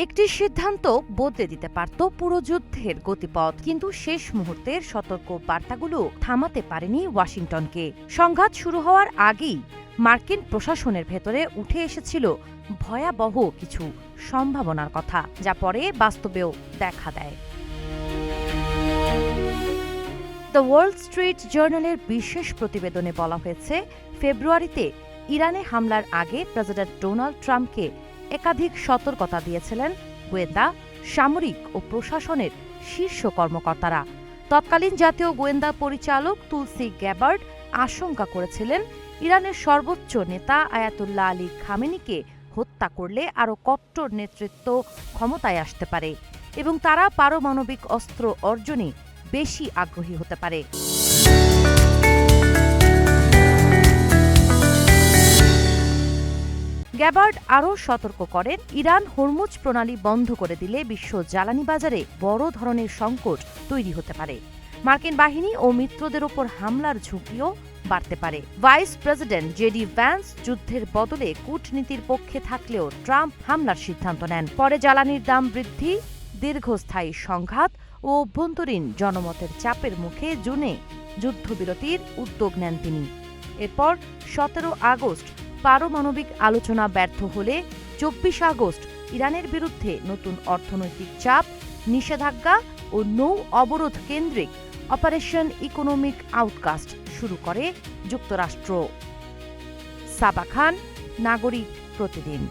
একটি সিদ্ধান্ত বদলে দিতে পারত পুরো যুদ্ধের গতিপথ, কিন্তু শেষ মুহূর্তের সতর্ক বার্তাগুলো থামাতে পারেনি ওয়াশিংটনকে। সংঘাত শুরু হওয়ার আগেই মার্কিন প্রশাসনের ভেতরে উঠে এসেছিল ভয়াবহ কিছু সম্ভাবনার কথা, যা পরে বাস্তবেও দেখা দেয়। দ্য ওয়াল স্ট্রিট জার্নালের বিশেষ প্রতিবেদনে বলা হয়েছে, ফেব্রুয়ারিতে ইরানে হামলার আগে প্রেসিডেন্ট ডোনাল্ড ট্রাম্পকে একাধিক সতর্কতা দিয়েছিলেন গোয়েন্দা, সামরিক ও প্রশাসনের শীর্ষ কর্মকর্তারা। তৎকালীন জাতীয় গোয়েন্দা পরিচালক তুলসি গ্যাবার্ড আশঙ্কা করেছিলেন, ইরানের সর্বোচ্চ নেতা আয়াতুল্লাহ আলী খামেনিকে হত্যা করলে আরও কট্টর নেতৃত্ব ক্ষমতায় আসতে পারে এবং তারা পারমাণবিক অস্ত্র অর্জনে বেশি আগ্রহী হতে পারে। গ্যাবার্ড আরও সতর্ক করেন, ইরান হরমুজ প্রণালী বন্ধ করে দিলে বিশ্ব জ্বালানি বাজারে বড় ধরনের সংকট তৈরি হতে পারে। মার্কিন বাহিনী ও মিত্রদের ওপর হামলার ঝুঁকিও বাড়তে পারে। ভাইস প্রেসিডেন্ট জেডি ভ্যান্স যুদ্ধের বদলে কূটনীতির পক্ষে থাকলেও ট্রাম্প হামলার সিদ্ধান্ত নেন। পরে জ্বালানির দাম বৃদ্ধি, দীর্ঘস্থায়ী সংঘাত ও অভ্যন্তরীণ জনমতের চাপের মুখে জুনে যুদ্ধবিরতির উদ্যোগ নেন তিনি। এরপর 17 আগস্ট পারমাণবিক আলোচনা ব্যর্থ হলে 24 আগস্ট ইরানের বিরুদ্ধে নতুন অর্থনৈতিক চাপ, নিষেধাজ্ঞা ও নৌ অবরোধ কেন্দ্রিক অপারেশন ইকোনমিক আউটকাস্ট শুরু করে যুক্তরাষ্ট্র। সাবা খান, নাগরিক প্রতিদিন।